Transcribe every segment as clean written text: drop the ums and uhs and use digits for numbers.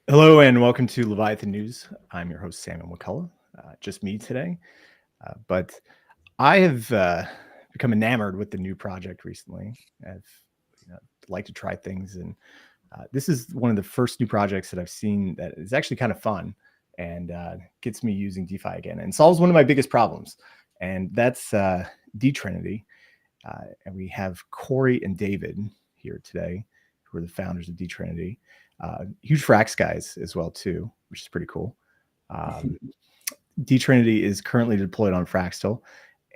Hello and welcome to Leviathan News. I'm your host, Sam McCullough. Just me today. But I have become enamored with the new project recently. I've liked to try things. And this is one of the first new projects that I've seen that is actually kind of fun and gets me using DeFi again and solves one of my biggest problems. And that's Dtrinity. And we have Kory and David here today, who are the founders of Dtrinity. Huge Frax guys as well too, which is pretty cool. Dtrinity is currently deployed on Fraxtal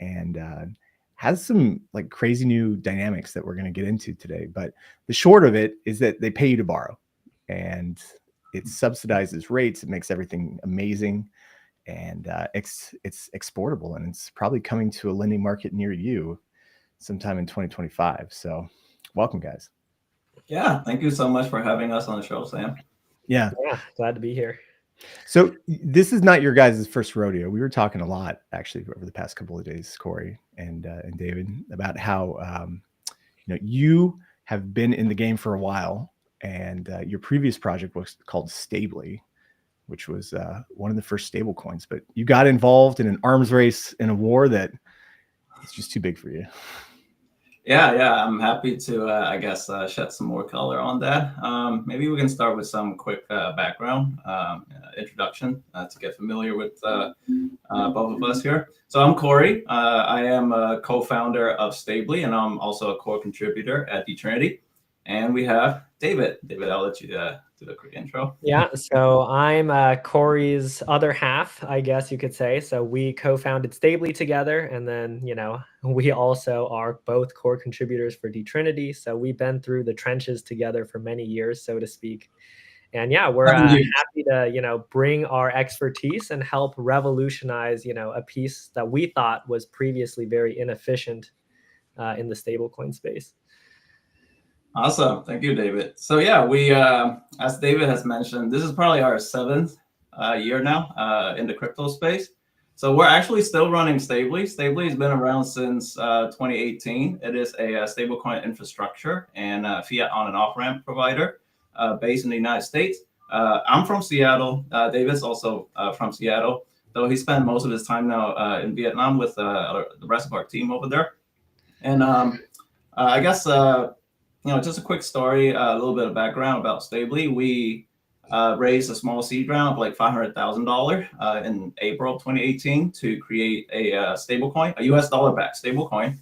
and has some like crazy new dynamics that we're going to get into today. But the short of it is that they pay you to borrow, and it subsidizes rates. It makes everything amazing, and it's exportable, and it's probably coming to a lending market near you sometime in 2025. So, welcome, guys. Yeah, thank you so much for having us on the show, Sam. Yeah, glad to be here. So this is not your guys' first rodeo. We were talking a lot actually over the past couple of days, Kory and David, about how you have been in the game for a while, and your previous project was called Stably, which was one of the first stable coins. But you got involved in an arms race in a war that is just too big for you. Yeah, I'm happy to, shed some more color on that. Maybe we can start with some quick background introduction to get familiar with both of us here. So I'm Kory. I am a co-founder of Stably, and I'm also a core contributor at Dtrinity. And we have David. David, I'll let you do the quick intro. Yeah, so I'm Kory's other half, I guess you could say. So we co-founded Stably together, and then, we also are both core contributors for Dtrinity. So we've been through the trenches together for many years, so to speak. And yeah, we're happy to, bring our expertise and help revolutionize, a piece that we thought was previously very inefficient in the stablecoin space. Awesome. Thank you, David. So yeah, we, as David has mentioned, this is probably our 7th year now in the crypto space. So we're actually still running Stably. Stably has been around since 2018. It is a stablecoin infrastructure and fiat on and off ramp provider based in the United States. I'm from Seattle. David's also from Seattle, though he spent most of his time now in Vietnam with the rest of our team over there. And I guess, just a quick story, a little bit of background about Stably. We raised a small seed round of like $500,000 in April 2018 to create a stablecoin, a US dollar backed stablecoin.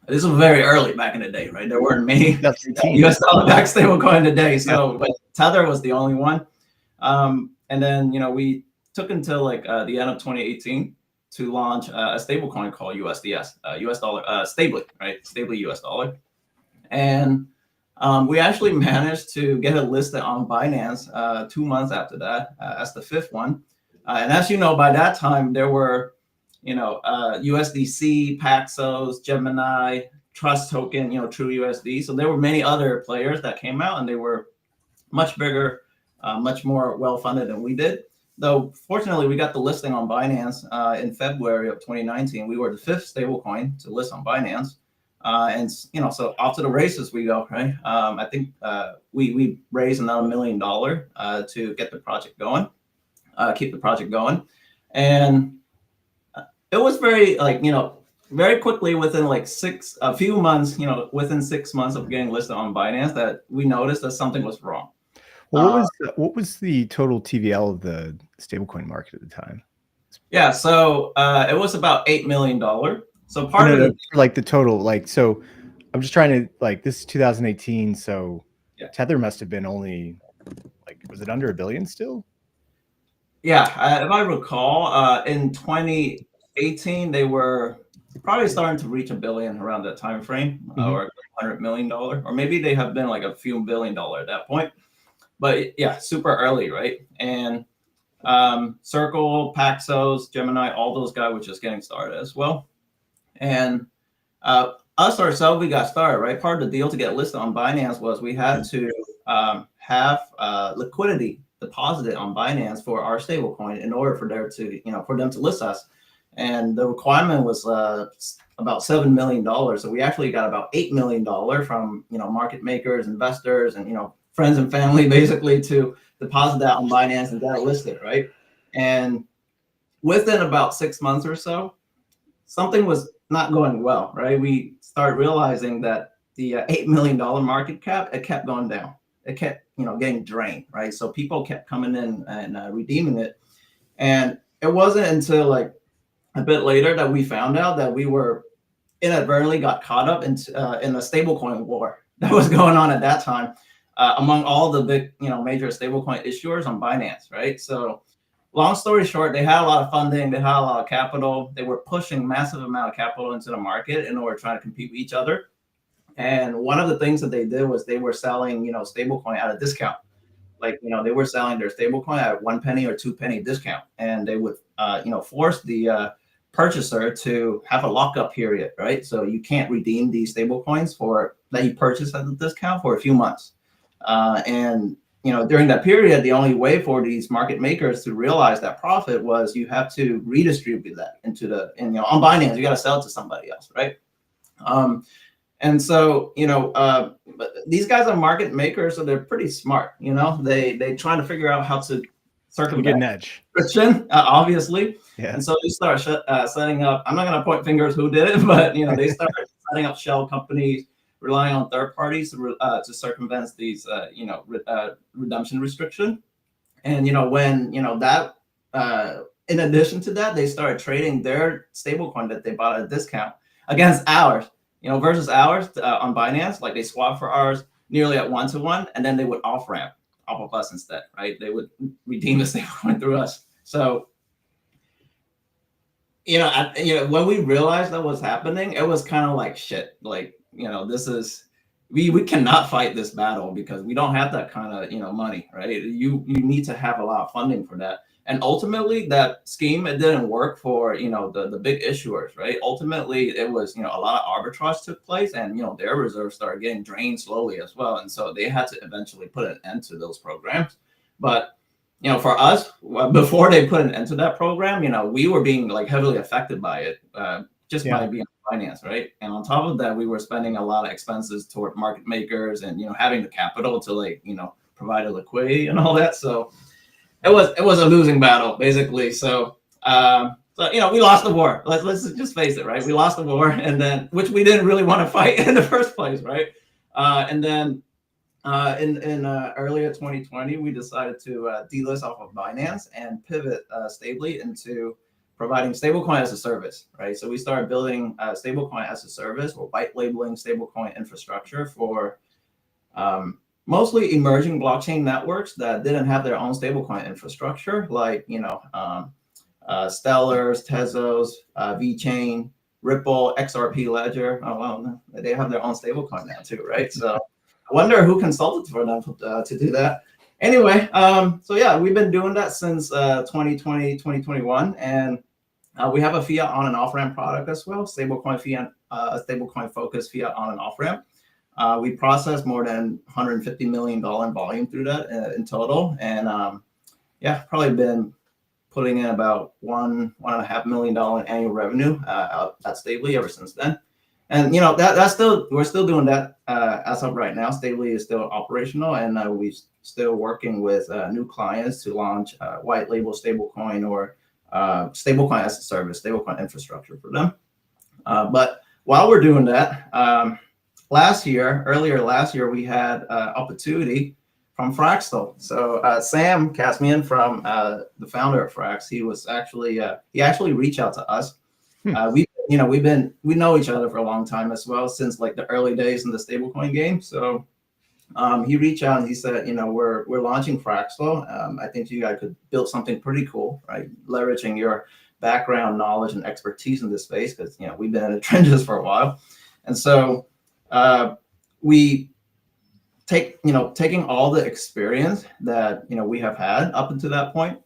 This was very early back in the day, right? There weren't many US dollar backed stablecoin today. So, but Tether was the only one. And then, we took until like the end of 2018 to launch a stablecoin called USDS, US dollar, Stably, right? Stably US dollar. And we actually managed to get it listed on Binance 2 months after that as the 5th one. And as you know, by that time, there were, USDC, Paxos, Gemini, Trust Token, True USD. So there were many other players that came out, and they were much bigger, much more well-funded than we did. Though, fortunately, we got the listing on Binance in February of 2019. We were the 5th stablecoin to list on Binance. And so off to the races we go, right? I think we raised another $1 million to get the project going, keep the project going, and it was very very quickly within like a few months, within 6 months of getting listed on Binance, that we noticed that something was wrong. Well, what was the total TVL of the stablecoin market at the time? Yeah, so it was about $8 million. So part of it, like the total, so I'm just trying to this is 2018. So yeah. Tether must have been only was it under $1 billion still? Yeah, if I recall, in 2018 they were probably starting to reach $1 billion around that time frame, or $100 million, or maybe they have been like a few $1 billion at that point. But yeah, super early, right? And Circle, Paxos, Gemini, all those guys were just getting started as well. And us ourselves, we got started, right? Part of the deal to get listed on Binance was we had to have liquidity deposited on Binance for our stablecoin in order for there to, for them to list us. And the requirement was about $7 million. So we actually got about $8 million from, market makers, investors, and, friends and family basically to deposit that on Binance and get it listed, right? And within about 6 months or so, something was not going well, right? We started realizing that the $8 million market cap, it kept going down. It kept, getting drained, right? So people kept coming in and redeeming it. And it wasn't until like a bit later that we found out that we were inadvertently got caught up in a stablecoin war that was going on at that time among all the big, major stablecoin issuers on Binance, right? So long story short, they had a lot of funding, they had a lot of capital, they were pushing massive amount of capital into the market in order to try to compete with each other. And one of the things that they did was they were selling, stablecoin at a discount. Like, they were selling their stablecoin at 1 penny or 2 penny discount, and they would, force the purchaser to have a lockup period, right? So you can't redeem these stablecoins that you purchased at the discount for a few months. And during that period, the only way for these market makers to realize that profit was you have to redistribute that on Binance, you got to sell it to somebody else, right? And so, but these guys are market makers, so they're pretty smart. They trying to figure out how to circumvent an edge, restriction, obviously. Yeah. And so they start setting up. I'm not going to point fingers who did it, but they started setting up shell companies, relying on third parties to circumvent these redemption restriction. And when that in addition to that, they started trading their stablecoin that they bought at a discount against ours. Versus ours on Binance, like they swapped for ours nearly at 1-to-1, and then they would off ramp off of us instead, right? They would redeem the stablecoin through us. So, when we realized that was happening, it was kind of like shit. Like, this is we cannot fight this battle because we don't have that kind of money, right? You need to have a lot of funding for that. And ultimately, that scheme, it didn't work for the big issuers, right? Ultimately, it was a lot of arbitrage took place, and their reserves started getting drained slowly as well, and so they had to eventually put an end to those programs. But for us, before they put an end to that program, we were being like heavily affected by it, just by being finance, right? And on top of that, we were spending a lot of expenses toward market makers and having the capital to provide a liquidity and all that. So it was a losing battle, basically. So we lost the war. Let's just face it, right? We lost the war, and then which we didn't really want to fight in the first place, right? And then in earlier 2020, we decided to delist off of Binance and pivot stably into providing stablecoin as a service, right? So we started building stablecoin as a service, or white labeling stablecoin infrastructure for mostly emerging blockchain networks that didn't have their own stablecoin infrastructure, like Stellars, Tezos, VeChain, Ripple, XRP Ledger. Oh well, they have their own stablecoin now too, right? So I wonder who consulted for them to do that. Anyway, so yeah, we've been doing that since 2020, 2021, and we have a fiat on and off ramp product as well, stablecoin fiat, stablecoin focused fiat on and off ramp. We processed more than $150 million in volume through that in total, and probably been putting in about $1.5 million in annual revenue out at Stably ever since then. And that's still, we're still doing that as of right now. Stably is still operational, and we're still working with new clients to launch white label stablecoin or stablecoin as a service, stablecoin infrastructure for them. But while we're doing that, earlier last year, we had opportunity from Fractal. So Sam Kasmian, from the founder of Frax, he actually reached out to us. We know each other for a long time as well, since like the early days in the stablecoin game. So he reached out and he said, we're launching Fractal. I think you guys could build something pretty cool, right? Leveraging your background, knowledge, and expertise in this space, because we've been in the trenches for a while. And so we taking all the experience that we have had up until that point,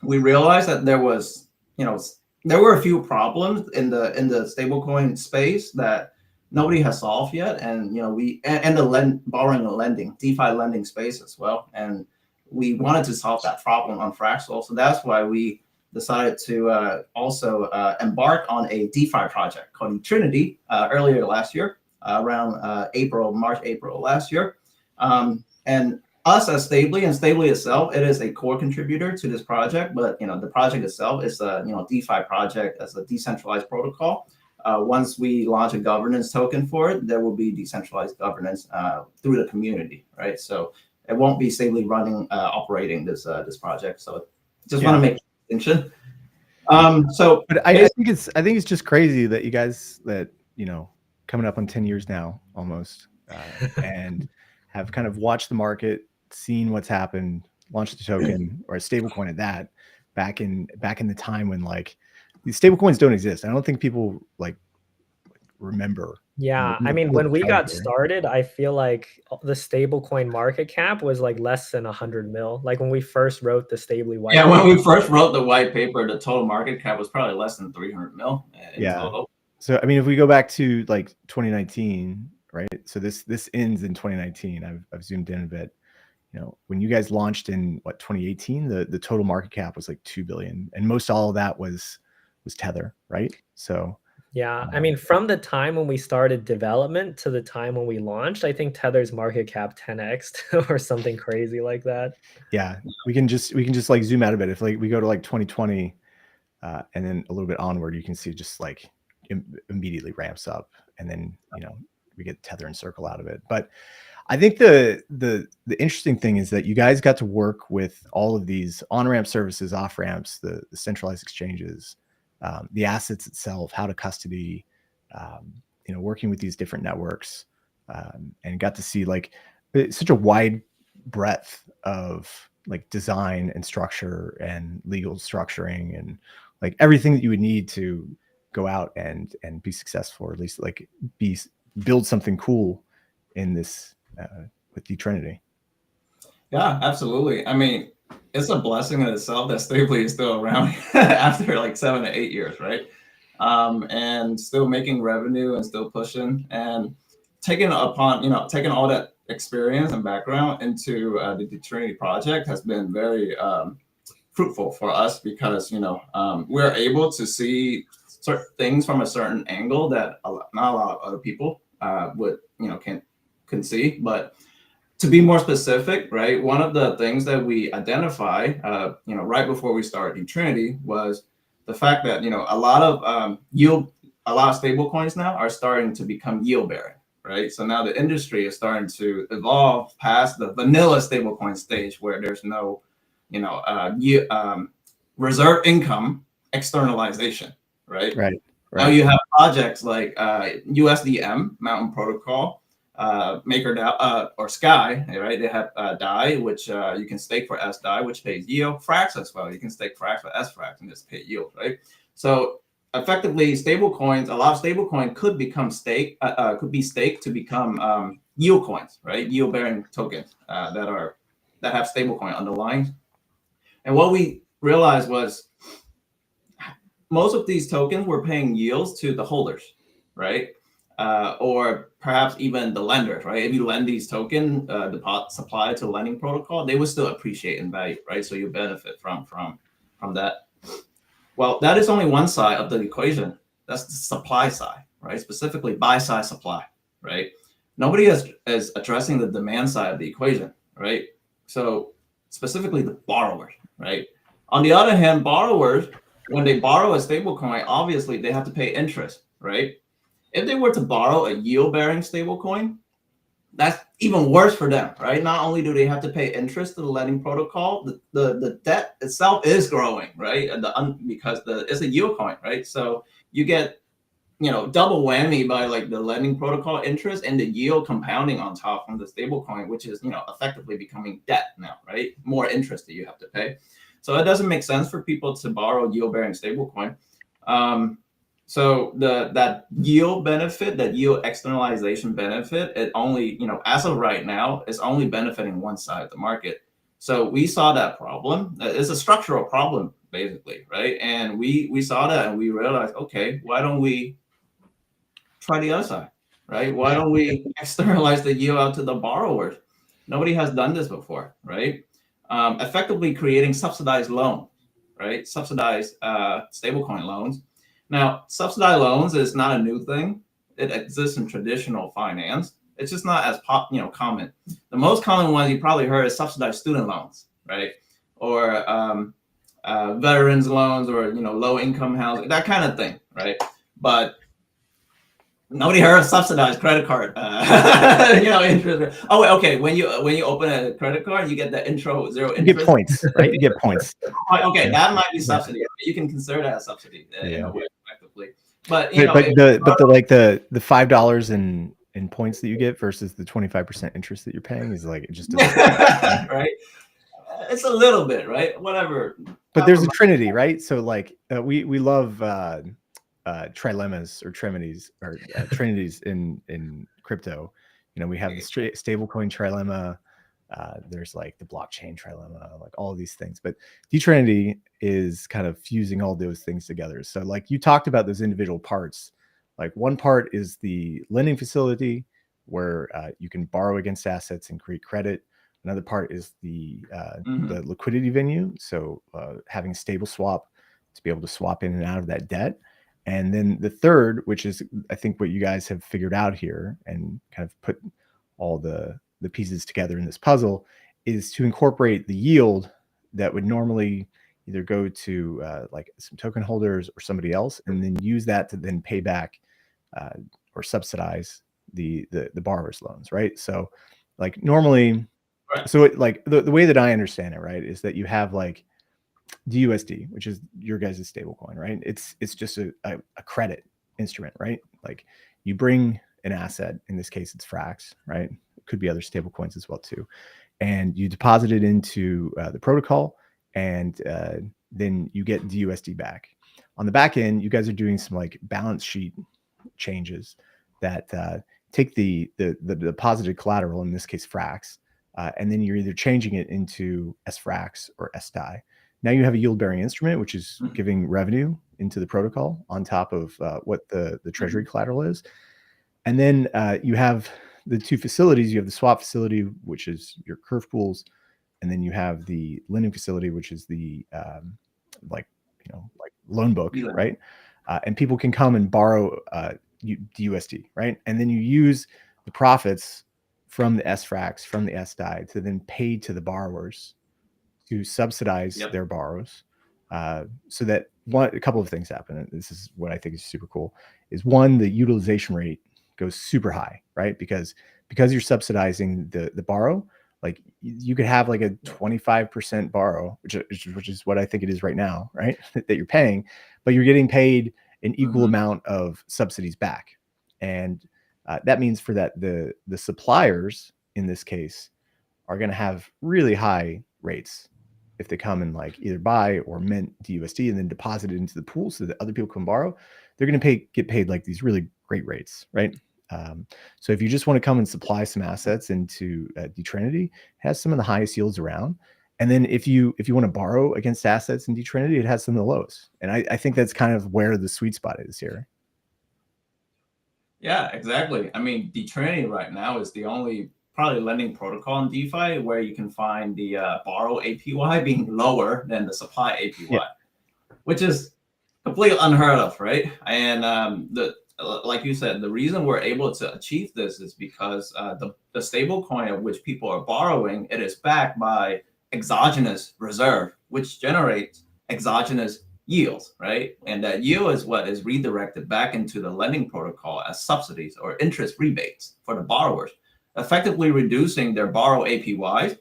we realized that there were a few problems in the stablecoin space that nobody has solved yet, and the borrowing and lending, DeFi lending space as well, and we wanted to solve that problem on Fractal. So that's why we decided to also embark on a DeFi project called Dtrinity earlier last year, around March, April last year. And us as Stably and Stably itself, it is a core contributor to this project, but the project itself is a DeFi project as a decentralized protocol. Once we launch a governance token for it, there will be decentralized governance through the community, right? So it won't be Stably running, operating this project. So just want to make a distinction. But I think it's just crazy that you guys coming up on 10 years now almost, and have kind of watched the market, seen what's happened, launched the token or a stable coin at that back in the time when like these stable coins don't exist. I don't think people like remember. Yeah, I mean, when we got started, I feel like the stablecoin market cap was like less than 100 mil. Like when we first wrote the Stably white paper. When we first wrote the white paper, the total market cap was probably less than 300 mil in total. So I mean, if we go back to like 2019, right? So this ends in 2019. I've zoomed in a bit. When you guys launched in 2018, the total market cap was like 2 billion, and most all of that was Tether, right? So yeah, I mean, from the time when we started development to the time when we launched, I think Tether's market cap 10x or something crazy like that. Yeah, we can just like zoom out a bit. If like we go to like 2020 and then a little bit onward, you can see just like immediately ramps up, and then we get Tether and Circle out of it. But I think the interesting thing is that you guys got to work with all of these on-ramp services, off-ramps, the centralized exchanges, the assets itself, how to custody, working with these different networks, and got to see like such a wide breadth of like design and structure and legal structuring and like everything that you would need to go out and be successful, or at least like build something cool in this with Dtrinity. Yeah, absolutely. I mean, it's a blessing in itself that Stably is still around after like 7 to 8 years, right? And still making revenue and still pushing and taking all that experience and background into the Dtrinity project has been very fruitful for us, because we're able to see certain things from a certain angle that not a lot of other people can see. But to be more specific, right, one of the things that we identify, right before we started Dtrinity was the fact that a lot of stable coins now are starting to become yield bearing, right? So now the industry is starting to evolve past the vanilla stablecoin stage where there's no reserve income externalization, right? Now you have projects like USDM, Mountain Protocol, MakerDAO, or Sky, right? They have DAI, which you can stake for SDAI, which pays yield. Frax as well. You can stake Frax for SFrax and just pay yield, right? So effectively, stablecoins, a lot of stablecoin could become could be staked to become yield coins, right? Yield-bearing tokens that have stablecoin underlying. And what we realized was most of these tokens were paying yields to the holders, right? Or perhaps even the lenders, right? If you lend these tokens, supply to a lending protocol, they would still appreciate in value, right? So you benefit from that. Well, that is only one side of the equation. That's the supply side, right? Specifically buy side supply, right? Nobody is addressing the demand side of the equation, right? So specifically the borrowers, right? On the other hand, borrowers, when they borrow a stablecoin, obviously they have to pay interest, right? If they were to borrow a yield-bearing stablecoin, that's even worse for them, right? Not only do they have to pay interest to the lending protocol, the debt itself is growing, right? Because it's a yield coin, right? So you get double whammy by like the lending protocol interest and the yield compounding on top from the stablecoin, which is effectively becoming debt now, right? More interest that you have to pay. So it doesn't make sense for people to borrow yield-bearing stablecoin. So that yield benefit, that yield externalization benefit, it only, as of right now, is only benefiting one side of the market. So we saw that problem. It's a structural problem, basically, right? And we saw that and we realized, okay, why don't we try the other side, right? Why don't we externalize the yield out to the borrowers? Nobody has done this before, right? Effectively creating subsidized loan, right? Subsidized stablecoin loans. Now, subsidized loans is not a new thing. It exists in traditional finance, It's just not as common. The most common ones you probably heard is subsidized student loans, right? Or veterans loans, or low income housing, that kind of thing, right? But nobody heard of subsidized credit card, interest. Oh, okay. When you open a credit card, you get the intro zero interest. You get points, right? You get points. Okay, that might be subsidy. You can consider that a subsidy in a way, effectively. But the $5 in points that you get versus the 25% interest that you're paying is like, it just doesn't right. It's a little bit, right? Whatever. But there's a Trinity, right? So like we love trilemmas or trinities or trinities in crypto. We have the stablecoin trilemma. There's like the blockchain trilemma, like all of these things. But Dtrinity is kind of fusing all those things together. So like you talked about those individual parts. Like one part is the lending facility where you can borrow against assets and create credit. Another part is the liquidity venue. So having stable swap to be able to swap in and out of that debt. And then the third, which is I think what you guys have figured out here and kind of put all the pieces together in this puzzle, is to incorporate the yield that would normally either go to like some token holders or somebody else, and then use that to then pay back or subsidize the borrower's loans, right? So like normally, so like the way that I understand it, right, is that you have like DUSD, which is your guys' stable coin, right? It's just a credit instrument, right? Like you bring an asset, in this case it's Frax, right? It could be other stable coins as well too, and you deposit it into the protocol, and then you get DUSD back. On the back end, you guys are doing some like balance sheet changes that take the deposited collateral, in this case Frax, and then you're either changing it into SFrax or SDI. Now you have a yield-bearing instrument, which is giving revenue into the protocol on top of what the treasury collateral is. And then you have the two facilities. You have the swap facility, which is your curve pools, and then you have the lending facility, which is the like loan book, right? And people can come and borrow DUSD, right? And then you use the profits from the SFrax, from the SDI, to then pay to the borrowers to subsidize their borrows, so that a couple of things happen. And this is what I think is super cool. Is one, the utilization rate goes super high, right? Because you're subsidizing the borrow. Like you could have like a 25% borrow, which is what I think it is right now, right? that you're paying, but you're getting paid an equal amount of subsidies back, and that means for that the suppliers in this case are going to have really high rates if they come and like either buy or mint DUSD and then deposit it into the pool so that other people can borrow. They're going to get paid like these really great rates, right? So if you just want to come and supply some assets into Dtrinity, it has some of the highest yields around. And then if you want to borrow against assets in Dtrinity, it has some of the lowest. And I think that's kind of where the sweet spot is here. Yeah, exactly. I mean, Dtrinity right now is the only probably lending protocol in DeFi where you can find the borrow APY being lower than the supply APY, which is completely unheard of, right? And like you said, the reason we're able to achieve this is because the stable coin of which people are borrowing, it is backed by exogenous reserve, which generates exogenous yields, right? And that yield is what is redirected back into the lending protocol as subsidies or interest rebates for the borrowers, effectively reducing their borrow APYs.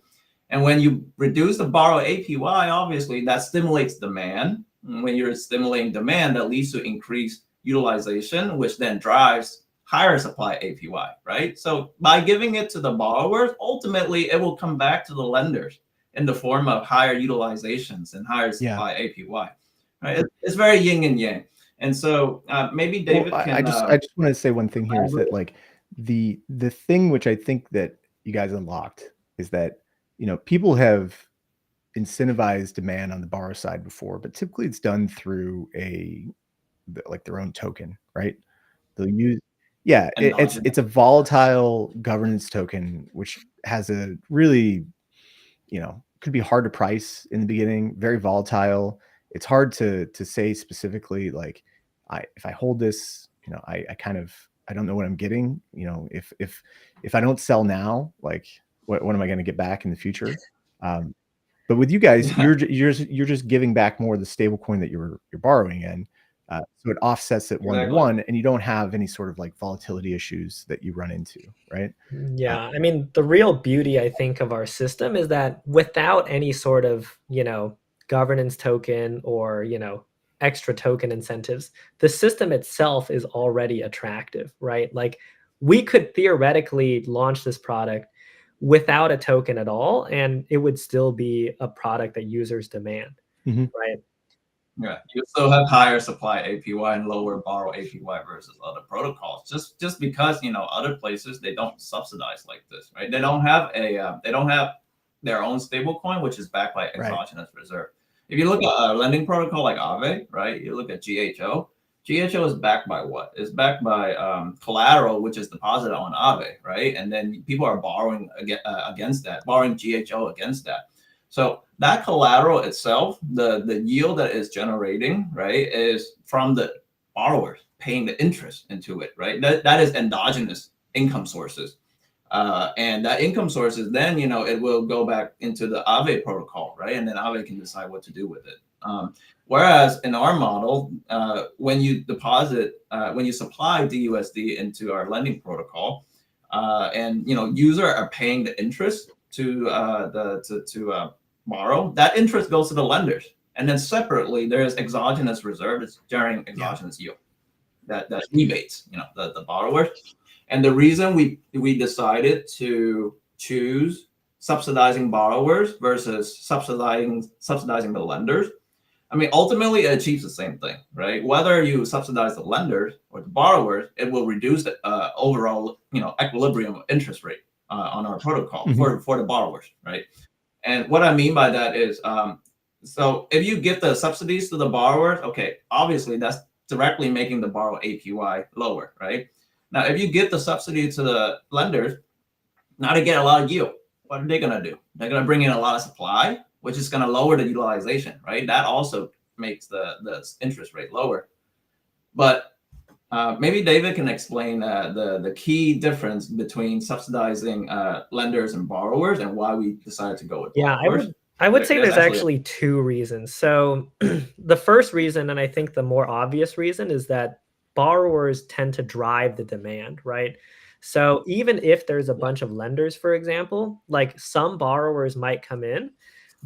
And when you reduce the borrow APY, obviously that stimulates demand. And when you're stimulating demand, that leads to increased utilization, which then drives higher supply APY, right? So by giving it to the borrowers, ultimately it will come back to the lenders in the form of higher utilizations and higher supply APY. Right? It's very yin and yang. And so maybe David can... I just want to say one thing here is that like the thing which I think that you guys unlocked is that, people have incentivized demand on the borrower side before, but typically it's done through their own token, right? They'll use, it's a volatile governance token, which has a really, could be hard to price in the beginning, very volatile. It's hard to say specifically, like, if I hold this, I don't know what I'm getting. If if I don't sell now, like what am I going to get back in the future? But with you guys, you're just giving back more of the stable coin that you're borrowing in. So it offsets it one to one, and you don't have any sort of like volatility issues that you run into, right? Yeah, I mean, the real beauty, I think, of our system is that without any sort of, governance token or, extra token incentives, the system itself is already attractive, right? Like we could theoretically launch this product without a token at all, and it would still be a product that users demand, right? Yeah, you still have higher supply APY and lower borrow APY versus other protocols. Just because other places they don't subsidize like this, right? They don't have their own stable coin which is backed by exogenous reserve. If you look at a lending protocol like Aave, right? You look at GHO. GHO is backed by what? It's backed by collateral which is deposited on Aave, right? And then people are borrowing against that, borrowing GHO against that. So that collateral itself, the yield that is generating, right, is from the borrowers paying the interest into it, right? That is endogenous income sources. And that income sources, then, it will go back into the Aave protocol, right? And then Aave can decide what to do with it. Whereas in our model, when you supply DUSD into our lending protocol, and user are paying the interest to borrow, that interest goes to the lenders, and then separately there is exogenous reserve. It's generating exogenous yield that rebates the borrowers. And the reason we decided to choose subsidizing borrowers versus subsidizing the lenders, I mean, ultimately it achieves the same thing, right? Whether you subsidize the lenders or the borrowers, it will reduce the overall equilibrium interest rate on our protocol for the borrowers, right? And what I mean by that is, so if you give the subsidies to the borrowers, okay, obviously that's directly making the borrow APY lower, right? Now, if you give the subsidy to the lenders, now they get a lot of yield. What are they going to do? They're going to bring in a lot of supply, which is going to lower the utilization, right? That also makes the interest rate lower. But maybe David can explain the key difference between subsidizing lenders and borrowers and why we decided to go with borrowers. I would say there's actually two reasons. So the first reason, and I think the more obvious reason, is that borrowers tend to drive the demand, right? So even if there's a bunch of lenders, for example, like some borrowers might come in,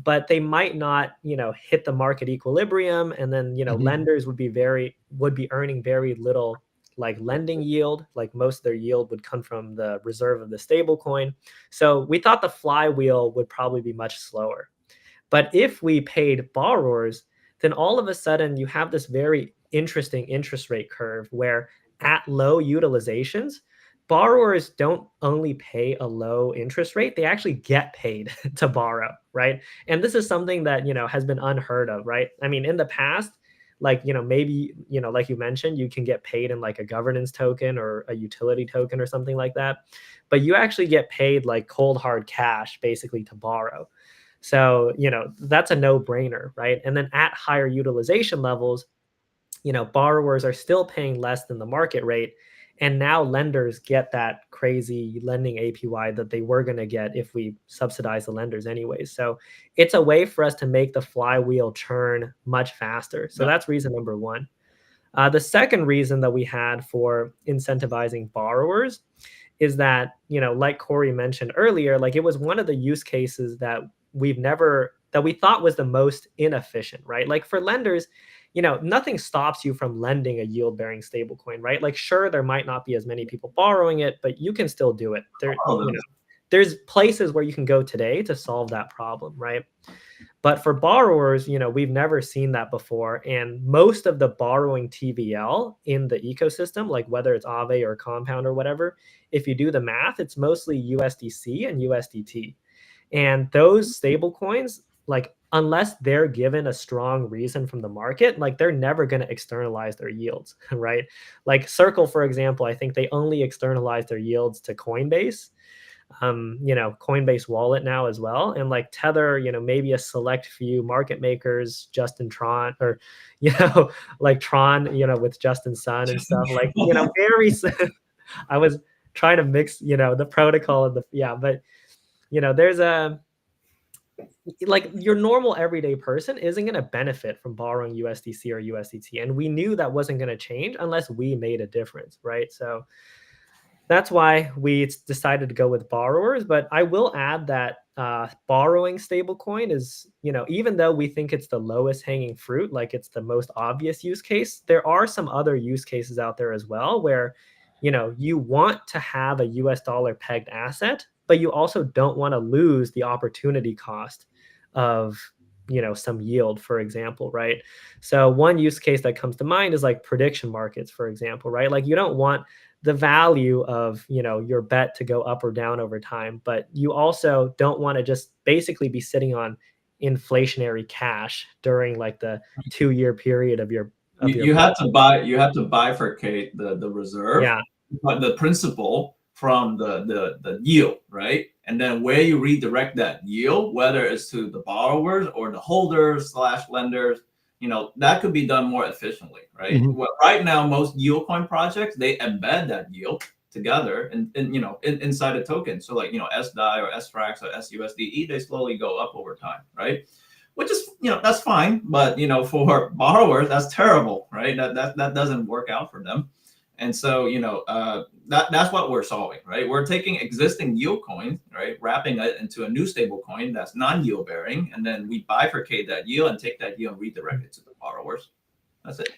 but they might not, hit the market equilibrium, and then, lenders would be earning very little like lending yield. Like most of their yield would come from the reserve of the stable coin. So we thought the flywheel would probably be much slower. But if we paid borrowers, then all of a sudden you have this very interesting interest rate curve where at low utilizations, borrowers don't only pay a low interest rate, they actually get paid to borrow, right? And this is something that, has been unheard of, right? I mean, in the past, like, maybe, like you mentioned, you can get paid in like a governance token or a utility token or something like that. But you actually get paid like cold hard cash basically to borrow. So, that's a no-brainer, right? And then at higher utilization levels, borrowers are still paying less than the market rate. And now lenders get that crazy lending APY that they were going to get if we subsidize the lenders anyways. So it's a way for us to make the flywheel churn much faster. So that's reason number one. The second reason that we had for incentivizing borrowers is that, like Kory mentioned earlier, like it was one of the use cases that we thought was the most inefficient, right? Like for lenders, nothing stops you from lending a yield-bearing stablecoin, right? Like, sure, there might not be as many people borrowing it, but you can still do it. There's places where you can go today to solve that problem, right? But for borrowers, we've never seen that before. And most of the borrowing TVL in the ecosystem, like whether it's Aave or Compound or whatever, if you do the math, it's mostly USDC and USDT. And those stable coins, like, unless they're given a strong reason from the market, like they're never going to externalize their yields, right? Like Circle, for example, I think they only externalize their yields to Coinbase, Coinbase wallet now as well. And like Tether, maybe a select few market makers, Justin Tron, or, like Tron, with Justin Sun and stuff, like, very, I was trying to mix, you know, the protocol and but you know, there's a, like, your normal everyday person isn't going to benefit from borrowing USDC or USDT. And we knew that wasn't going to change unless we made a difference, right? So that's why we decided to go with borrowers. But I will add that borrowing stablecoin is, you know, even though we think it's the lowest hanging fruit, like it's the most obvious use case, there are some other use cases out there as well where, you know, you want to have a US dollar pegged asset, but you also don't want to lose the opportunity cost of, you know, some yield, for example, right? So one use case that comes to mind is like prediction markets, for example, right? Like you don't want the value of, you know, your bet to go up or down over time, but you also don't want to just basically be sitting on inflationary cash during like the 2-year period of your you have to bifurcate the reserve, yeah, but the principal from the yield, right? And then where you redirect that yield, whether it's to the borrowers or the holders / lenders, you know, that could be done more efficiently, right? Well, right now, most yield coin projects, they embed that yield together and you know, inside a token. So like, you know, SDAI or SFRAX or SUSDE, they slowly go up over time, right? Which is, you know, that's fine, but you know, for borrowers, that's terrible, right? That doesn't work out for them. And so, you know, that's what we're solving, right? We're taking existing yield coins, right, wrapping it into a new stable coin that's non-yield bearing, and then we bifurcate that yield and take that yield and redirect it to the borrowers. That's it.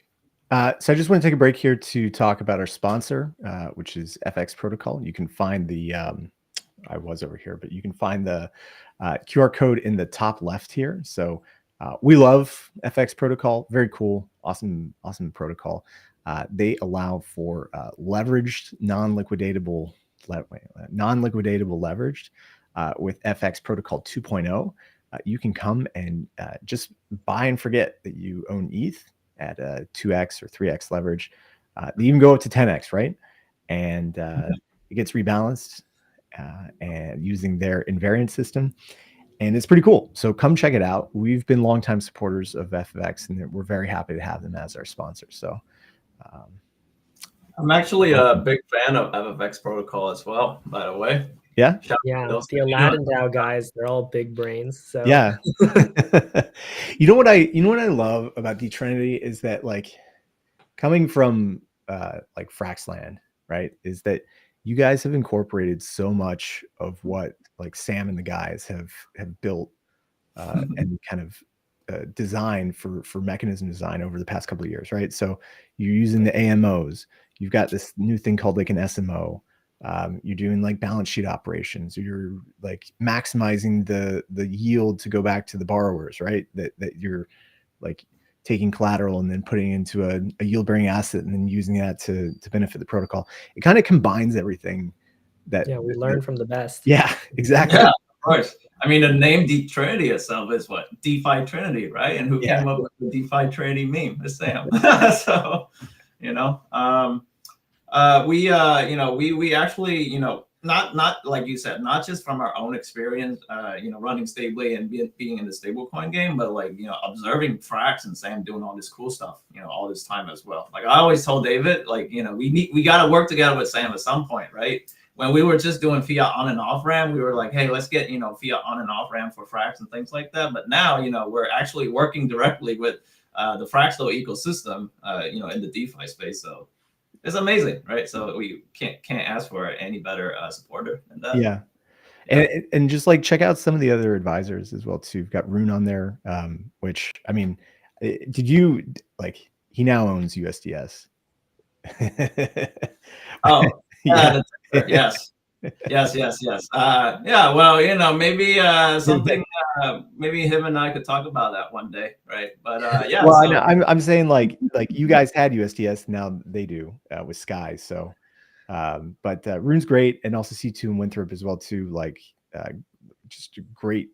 So I just want to take a break here to talk about our sponsor, which is FX Protocol. You can find the, I was over here, but you can find the QR code in the top left here. So we love FX Protocol. Very cool. Awesome protocol. They allow for leveraged, non-liquidatable leveraged with FX Protocol 2.0. You can come and just buy and forget that you own ETH at 2x or 3x leverage. They even go up to 10x, right? And it gets rebalanced and using their invariant system. And it's pretty cool. So come check it out. We've been longtime supporters of FX, and we're very happy to have them as our sponsor. So I'm actually a big fan of FX Protocol as well, by the way. Yeah, the Aladdin DAO guys, they're all big brains. So yeah. You know what I love about Dtrinity is that, like, coming from like Fraxland, right, is that you guys have incorporated so much of what like Sam and the guys have built and kind of design for mechanism design over the past couple of years, right? So you're using the AMOs. You've got this new thing called like an SMO. You're doing like balance sheet operations. You're like maximizing the yield to go back to the borrowers, right? That you're like taking collateral and then putting into a yield bearing asset and then using that to benefit the protocol. It kind of combines everything that we learn from the best. Yeah, exactly. Yeah, of course. I mean, the name Dtrinity itself is what? DeFi Trinity, right? And who came up with the DeFi Trinity meme? It's Sam. So, you know, we actually, you know, not like you said, not just from our own experience, you know, running stably and being in the stablecoin game, but like, you know, observing Frax and Sam doing all this cool stuff, you know, all this time as well. Like I always told David, like, you know, we got to work together with Sam at some point, right? When we were just doing fiat on and off ramp, we were like, hey, let's get, you know, fiat on and off ramp for Frax and things like that. But now, you know, we're actually working directly with the Fraxlo ecosystem, you know, in the DeFi space. So it's amazing, right? So we can't ask for any better supporter than that. Yeah. And just like check out some of the other advisors as well too. You've got Rune on there, which, I mean, did you like, he now owns USDS. Oh, yeah. Yes. Yeah, well, you know, maybe something, maybe him and I could talk about that one day, right? But yeah. Well, so, I'm saying like you guys had USDS, now they do with Sky. So, but Rune's great, and also C2 and Winthrop as well too. Like, just a great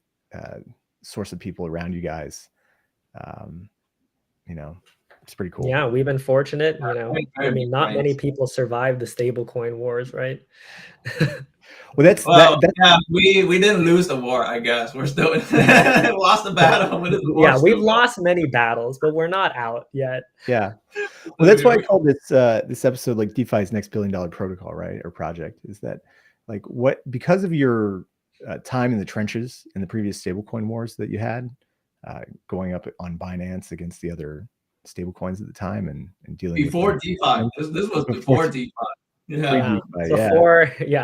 source of people around you guys. You know, it's pretty cool. Yeah, we've been fortunate. You know, I mean, not many people survived the stablecoin wars, right? Well, that's Well, that. yeah, we didn't lose the war, I guess. We're still lost the battle. But the war Yeah, we've still lost many battles, but we're not out yet. Yeah. going. Well, that's why I called this episode like DeFi's next billion-dollar protocol, right? Or project. Is that like what because of your time in the trenches in the previous stablecoin wars that you had, going up on Binance against the other stablecoins at the time and dealing Before with DeFi. This was before DeFi. Yeah.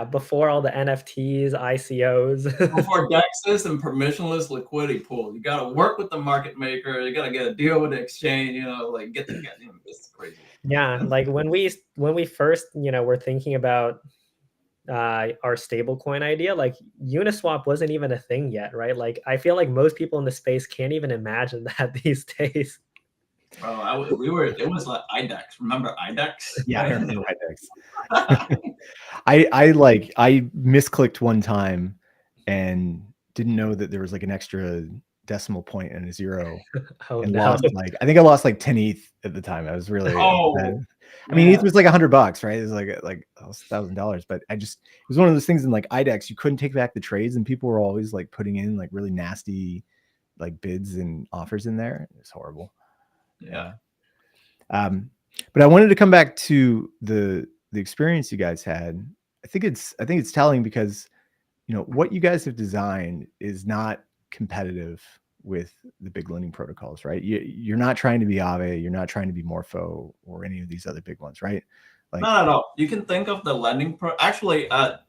Before all the NFTs, ICOs. Before DEXs and permissionless liquidity pools. You got to work with the market maker. You got to get a deal with the exchange. Like get the it's crazy. Yeah, like when we first were thinking about our stablecoin idea, like Uniswap wasn't even a thing yet, right? Like I feel like most people in the space can't even imagine that these days. Bro, it was like IDEX. Remember IDEX? Yeah, I remember IDEX. I misclicked one time and didn't know that there was like an extra decimal point and a zero. And lost I think I lost like 10 ETH at the time. I was really I mean, ETH was like $100, right? It was like $1,000, but it was one of those things in like IDEX, you couldn't take back the trades and people were always like putting in like really nasty like bids and offers in there. It was horrible. Yeah. But I wanted to come back to the experience you guys had. I think it's telling because what you guys have designed is not competitive with the big lending protocols, right? You're not trying to be Aave, you're not trying to be Morpho or any of these other big ones, right? Like, not at all. You can think of the lending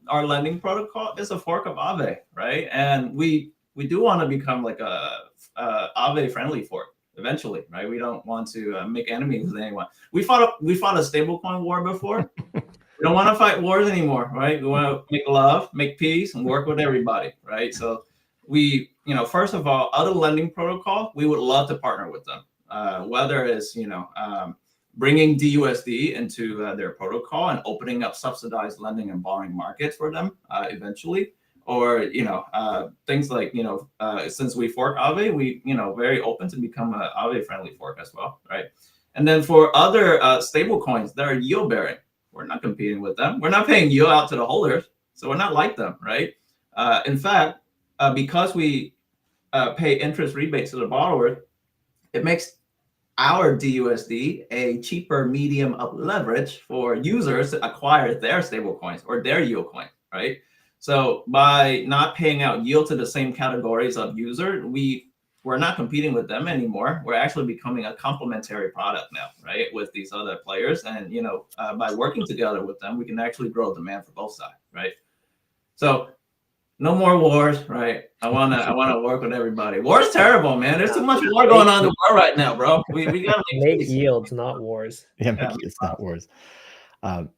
our lending protocol is a fork of Aave, right? And we do want to become like a Aave friendly fork eventually, right? We don't want to make enemies with anyone. We fought a stablecoin war before. We don't want to fight wars anymore, right? We want to make love, make peace, and work with everybody, right? So we, first of all, other lending protocol, we would love to partner with them, whether it's, bringing DUSD into their protocol and opening up subsidized lending and borrowing markets for them eventually, or things like since we fork Aave, we very open to become a Aave friendly fork as well, right? And then for other stable coins that are yield bearing, we're not competing with them. We're not paying yield out to the holders, so we're not like them, right? In fact, because we pay interest rebates to the borrower, it makes our DUSD a cheaper medium of leverage for users to acquire their stable coins or their yield coin, right? So by not paying out yield to the same categories of user, we're not competing with them anymore. We're actually becoming a complementary product now, right? With these other players, and by working together with them, we can actually grow demand for both sides, right? So no more wars, right? I wanna work with everybody. War's terrible, man. There's too much war going on in the world right now, bro. We gotta make yields, not wars. Yeah, it's not wars. Well,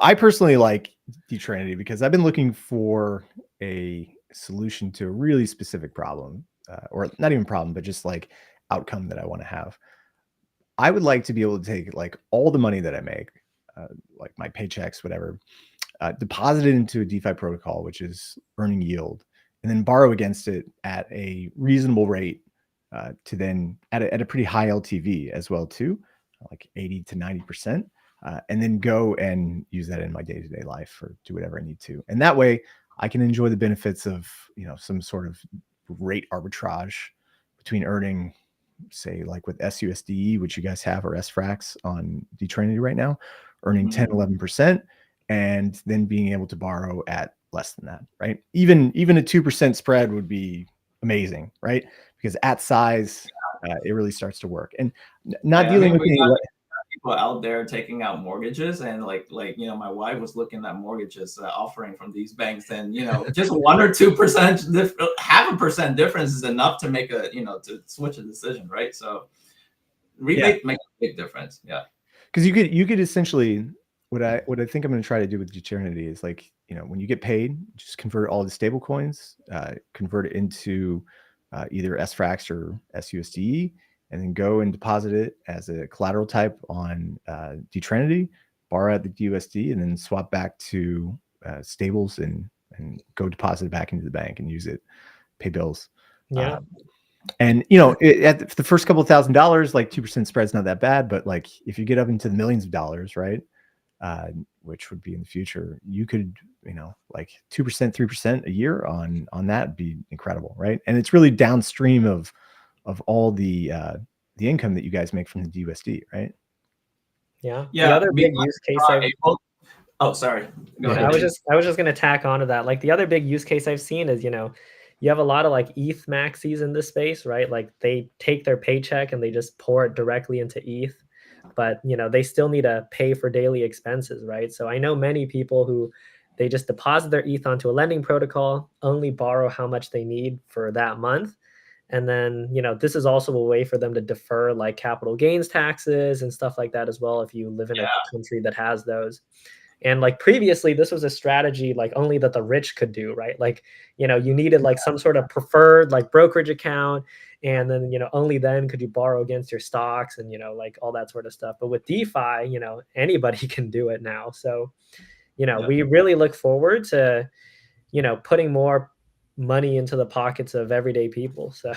I personally like Dtrinity because I've been looking for a solution to a really specific problem, or not even problem, but just like outcome that I want to have. I would like to be able to take like all the money that I make, like my paychecks, whatever, deposit it into a DeFi protocol, which is earning yield, and then borrow against it at a reasonable rate, to then at a pretty high LTV as well too, like 80 to 90%, and then go and use that in my day-to-day life or do whatever I need to. And that way I can enjoy the benefits of, some sort of rate arbitrage between earning, say like with SUSD, which you guys have, or SFRAX on Dtrinity right now, earning 10, 11%. And then being able to borrow at less than that, right? Even a 2% spread would be amazing, right? Because at size, it really starts to work. And not dealing with any people out there taking out mortgages, and like my wife was looking at mortgages offering from these banks, and just 1 or 2%, half a percent difference is enough to make to switch a decision, right? So rebate makes a big difference, yeah. Because you could essentially. What I think I'm going to try to do with Dtrinity is like, when you get paid, just convert all the stable coins, convert it into either SFRAX or SUSD, and then go and deposit it as a collateral type on Dtrinity, borrow out the DUSD, and then swap back to stables and go deposit it back into the bank and use it, pay bills. Yeah. And at the first couple of $1,000, like 2% spread's not that bad, but like if you get up into the millions of dollars, right? Which would be in the future, you could like 2%, 3% a year on that would be incredible, right? And it's really downstream of all the income that you guys make from the DUSD, right? Yeah. Yeah. The other big use case Oh, sorry. Go ahead. I was just going to tack onto that. Like the other big use case I've seen is, you have a lot of like ETH maxis in this space, right? Like they take their paycheck and they just pour it directly into ETH, but they still need to pay for daily expenses, right? So I know many people who they just deposit their ETH onto a lending protocol, only borrow how much they need for that month. And then, this is also a way for them to defer like capital gains taxes and stuff like that as well, if you live in a country that has those. And like previously, this was a strategy like only that the rich could do, right? Like, you needed like some sort of preferred like brokerage account. And then, only then could you borrow against your stocks and, like all that sort of stuff. But with DeFi, anybody can do it now. So, we really look forward to, putting more money into the pockets of everyday people. So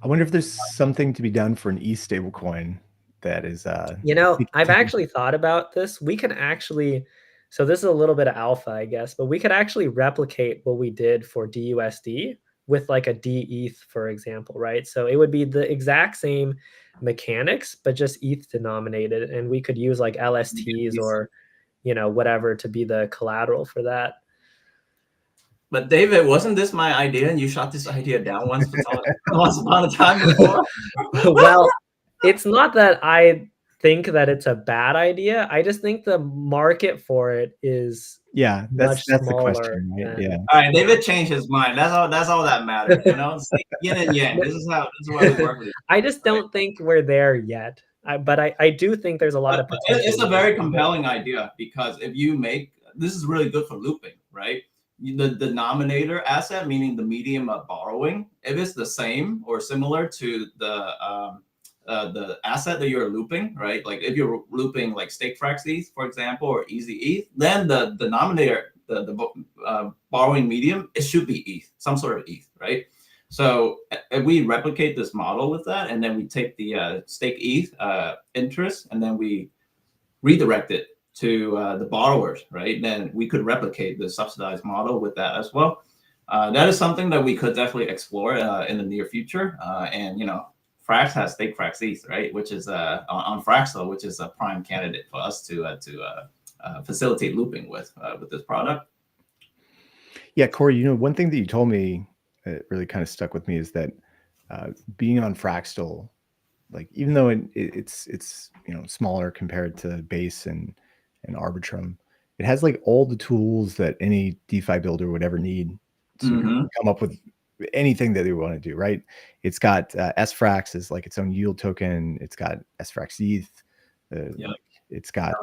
I wonder if there's something to be done for an ETH stablecoin that is I've actually thought about this. We can actually, so this is a little bit of alpha, I guess, but we could actually replicate what we did for DUSD with like a DETH, for example, right? So it would be the exact same mechanics, but just ETH denominated, and we could use like LSTs or whatever to be the collateral for that. But David, wasn't this my idea and you shot this idea down once upon a time before? Well, it's not that I think that it's a bad idea. I just think the market for it is that's the question, right? Yeah. All right, David changed his mind. That's all that matters. It's like yin and yang. This is why we work with it. I just don't think we're there yet. But I do think there's a lot of potential. It's a very compelling idea, because if you make this is really good for looping, right? The denominator asset, meaning the medium of borrowing, if it's the same or similar to the asset that you're looping, right? Like if you're looping like stake frax ETH, for example, or easy ETH, then the denominator, the borrowing medium, it should be ETH, some sort of ETH, right? So if we replicate this model with that, and then we take the stake ETH interest, and then we redirect it to the borrowers, right? Then we could replicate the subsidized model with that as well. That is something that we could definitely explore in the near future. And Frax has stake frax ETH, right? Which is on Fraxel, which is a prime candidate for us to facilitate looping with this product. Yeah, Kory, one thing that you told me that really kind of stuck with me is that being on Fraxel, like even though it's smaller compared to Base and Arbitrum, it has like all the tools that any DeFi builder would ever need to come up with anything that they want to do, right? It's got SFrax as like its own yield token. It's got SFrax ETH. It's got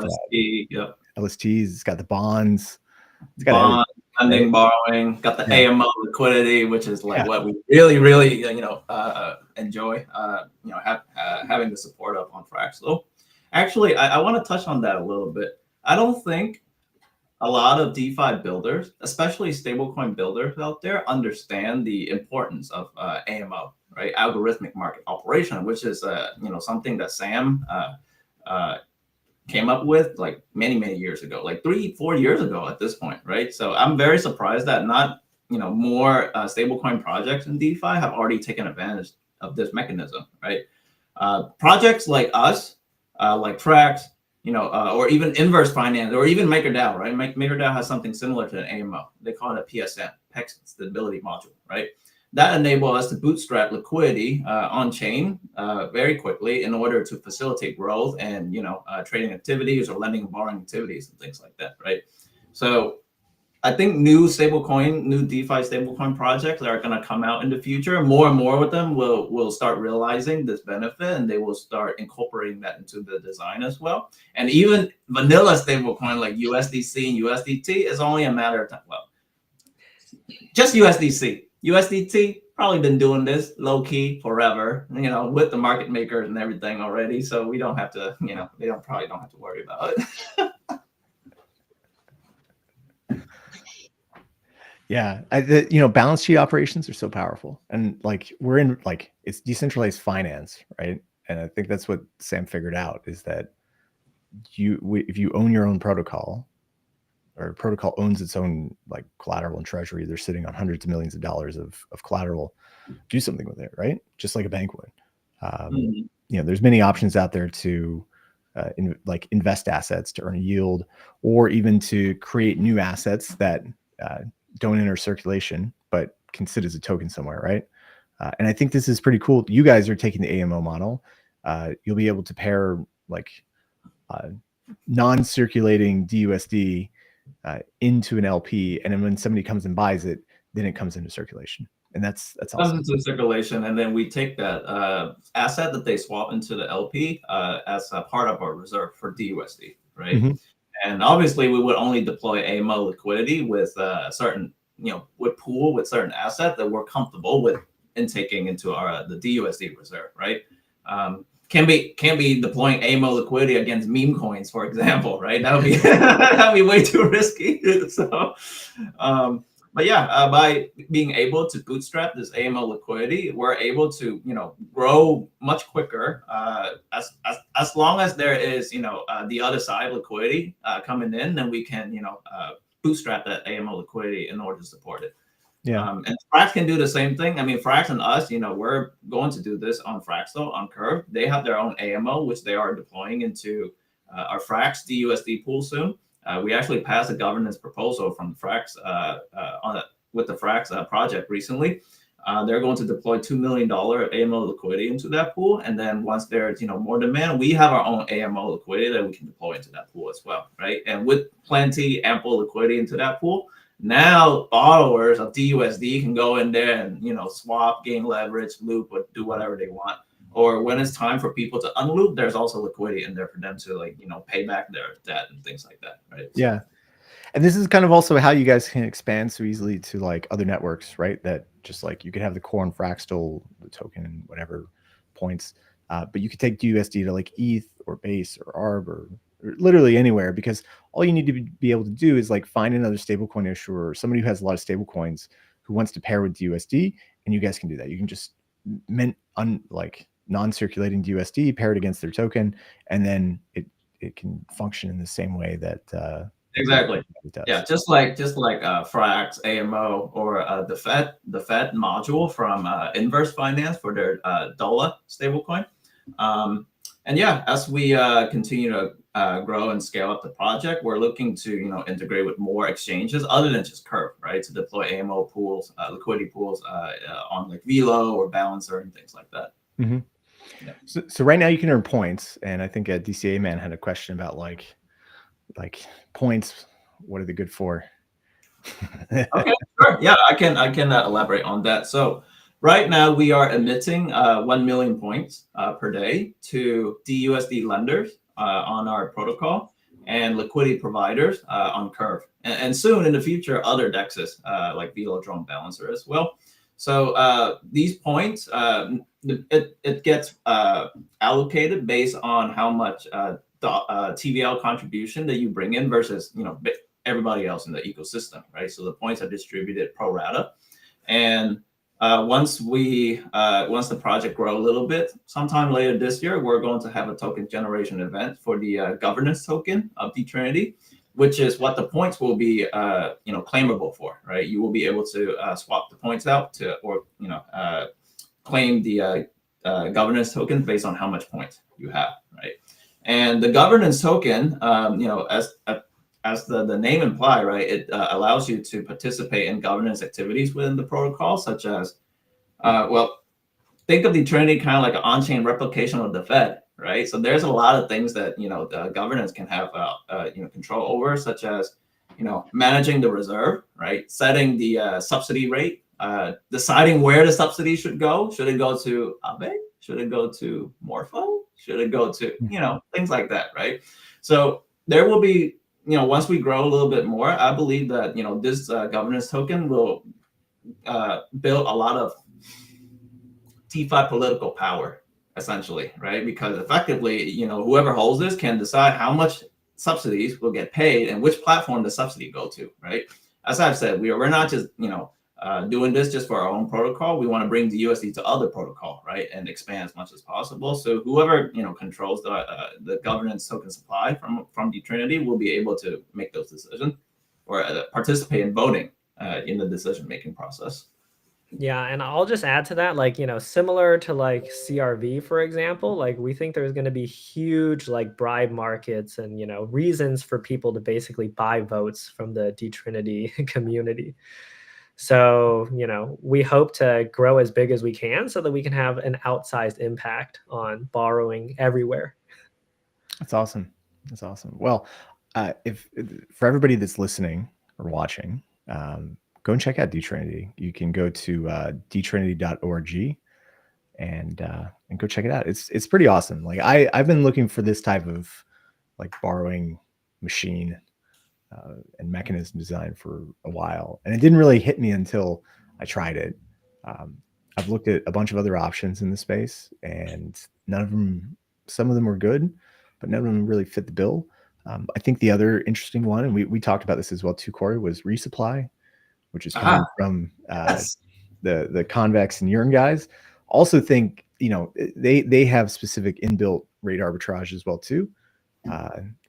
LSTs. It's got the bonds. It's got lending, borrowing. Got the AMO liquidity, which is like what we really enjoy. Having the support up on Fraxel. Actually, I want to touch on that a little bit. I don't think a lot of DeFi builders, especially stablecoin builders out there, understand the importance of AMO, right? Algorithmic market operation, which is something that Sam came up with like many years ago, like 3-4 years ago at this point, right? So I'm very surprised that not more stablecoin projects in DeFi have already taken advantage of this mechanism, right? Projects like us, like Frax, or even Inverse Finance, or even MakerDAO, right? MakerDAO has something similar to an AMO. They call it a PSM, PEX Stability Module, right? That enables us to bootstrap liquidity on chain very quickly in order to facilitate growth and trading activities or lending and borrowing activities and things like that, right? So I think new DeFi stablecoin projects that are going to come out in the future, more and more of them will start realizing this benefit, and they will start incorporating that into the design as well. And even vanilla stablecoin like USDC and USDT is only a matter of time. Well, just USDC. USDT probably been doing this low key forever, with the market makers and everything already. So we don't have to, they probably don't have to worry about it. Yeah, balance sheet operations are so powerful, and like we're in like it's decentralized finance, right? And I think that's what Sam figured out is that if you own your own protocol, or a protocol owns its own like collateral and treasury, they're sitting on hundreds of millions of dollars of collateral, do something with it, right? Just like a bank would. There's many options out there to invest assets to earn a yield, or even to create new assets that don't enter circulation but can sit as a token somewhere, right? And I think this is pretty cool. You guys are taking the AMO model. You'll be able to pair like non-circulating DUSD into an LP, and then when somebody comes and buys it, then it comes into circulation, and that's awesome. Comes into circulation, and then we take that asset that they swap into the LP as a part of our reserve for DUSD, right? And obviously, we would only deploy AMO liquidity with certain, with pool with certain asset that we're comfortable with in taking into our the DUSD reserve, right? Can't be deploying AMO liquidity against meme coins, for example, right? That would be that'd be way too risky. So, but yeah, by being able to bootstrap this AMO liquidity, we're able to grow much quicker. As long as there is the other side liquidity coming in, then we can bootstrap that AMO liquidity in order to support it. Yeah. And Frax can do the same thing. I mean, Frax and us, we're going to do this on Fraxel, on Curve. They have their own AMO, which they are deploying into our Frax DUSD pool soon. We actually passed a governance proposal from Frax with the Frax project recently. They're going to deploy $2 million AMO liquidity into that pool. And then once there's more demand, we have our own AMO liquidity that we can deploy into that pool as well, right? And with plenty, ample liquidity into that pool, now borrowers of DUSD can go in there and swap, gain leverage, loop, or do whatever they want. Or when it's time for people to unloop, there's also liquidity in there for them to pay back their debt and things like that, right? Yeah. And this is kind of also how you guys can expand so easily to like other networks, right? That just like you could have the core and Fractal, the token, and whatever points, but you could take DUSD to like ETH or Base or ARB or literally anywhere, because all you need to be able to do is like find another stablecoin issuer or somebody who has a lot of stablecoins who wants to pair with DUSD, and you guys can do that. You can just mint like non-circulating DUSD, pair it against their token, and then it can function in the same way that exactly. Yeah, just like Frax, AMO, or the Fed module from Inverse Finance for their DOLA stablecoin. And yeah, as we continue to grow and scale up the project, we're looking to integrate with more exchanges other than just Curve, right? To deploy AMO pools, liquidity pools on like Velo or Balancer and things like that. Yeah. So right now you can earn points, and I think DCA Man had a question about like points. What are they good for? Okay, sure. Yeah, I can elaborate on that. So right now we are emitting 1 million points per day to DUSD lenders on our protocol and liquidity providers on Curve, and soon in the future other dexes like Velodrome Balancer as well. So these points, it gets allocated based on how much TVL contribution that you bring in versus everybody else in the ecosystem, right? So the points are distributed pro rata, and once the project grow a little bit, sometime later this year, we're going to have a token generation event for the governance token of Dtrinity, which is what the points will be claimable for, right? You will be able to swap the points out to claim the governance token based on how much points you have, right? And the governance token, as the name imply, right, it allows you to participate in governance activities within the protocol, such as, think of Dtrinity kind of like an on-chain replication of the Fed, right? So there's a lot of things that the governance can have control over, such as managing the reserve, right? Setting the subsidy rate, deciding where the subsidy should go. Should it go to Abe? Should it go to Morpho? Should it go to things like that, right? So there will be once we grow a little bit more, I believe that this governance token will build a lot of DeFi political power, essentially, right? Because effectively, whoever holds this can decide how much subsidies will get paid and which platform the subsidy go to, right? As I've said, we're not just doing this just for our own protocol. We want to bring the USD to other protocol, right, and expand as much as possible. So whoever controls the governance token supply from Dtrinity will be able to make those decisions. or participate in voting in the decision-making process. Yeah, and I'll just add to that, like, you know, similar to like CRV, for example, like we think there's going to be huge like bribe markets and, you know, reasons for people to basically buy votes from the Dtrinity community. So, you know, we hope to grow as big as we can so that we can have an outsized impact on borrowing everywhere. That's awesome. That's awesome. Well, if for everybody that's listening or watching, go and check out Dtrinity. You can go to dtrinity.org and go check it out. It's pretty awesome. Like I've been looking for this type of like borrowing machine and mechanism design for a while, and it didn't really hit me until I tried it. I've looked at a bunch of other options in the space, and none of them. Some of them were good, but none of them really fit the bill. I think the other interesting one, and we talked about this as well too, Kory, was resupply, which is coming from the convex and urine guys. Also think, you know, they have specific inbuilt rate arbitrage as well too,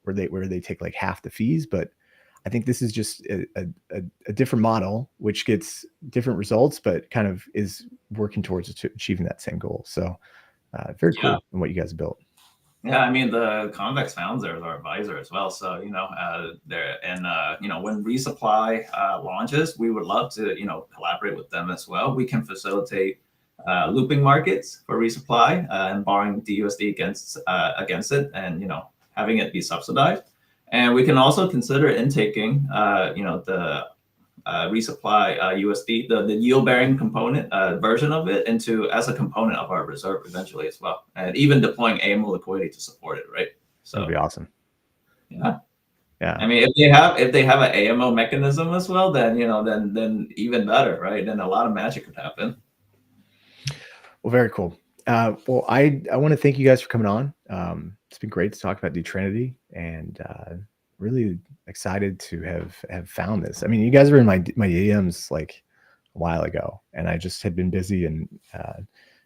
where they take like half the fees. But I think this is just a different model, which gets different results, but kind of is working towards achieving that same goal. So very cool in what you guys built. Yeah, I mean, the convex founder is our advisor as well. So, you know, you know, when resupply launches, we would love to, you know, collaborate with them as well. We can facilitate looping markets for resupply and borrowing DUSD against it, and, you know, having it be subsidized. And we can also consider intaking, you know, the resupply USD, the yield bearing component version of it as a component of our reserve eventually as well, and even deploying AMO liquidity to support it, right? So that'd be awesome. Yeah. I mean, if they have an AMO mechanism as well, then, you know, then even better, right? Then a lot of magic could happen. Well, very cool. Well, I want to thank you guys for coming on. It's been great to talk about Dtrinity, and really excited to have found this. I mean, you guys were in my DMs like a while ago, and I just had been busy, and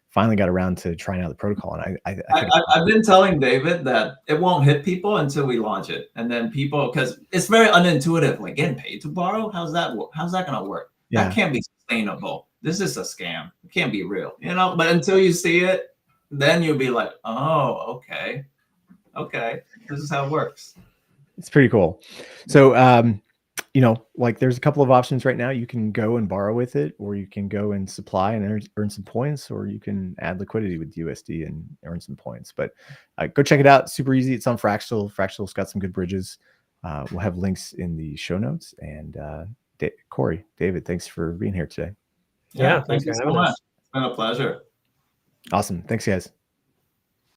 finally got around to trying out the protocol. And I've been telling David that it won't hit people until we launch it, and then people, because it's very unintuitive, like getting paid to borrow. How's that gonna work? Yeah. That can't be sustainable. This is a scam. It can't be real, you know. But until you see it, then you'll be like, oh, okay, this is how it works. It's pretty cool. So, you know, like there's a couple of options right now. You can go and borrow with it, or you can go and supply and earn some points, or you can add liquidity with USD and earn some points. But go check it out. Super easy. It's on Fractal. Fractal's got some good bridges. We'll have links in the show notes. And Kory, David, thanks for being here today. Yeah, thank you so much. It's been a pleasure. Awesome. Thanks, guys.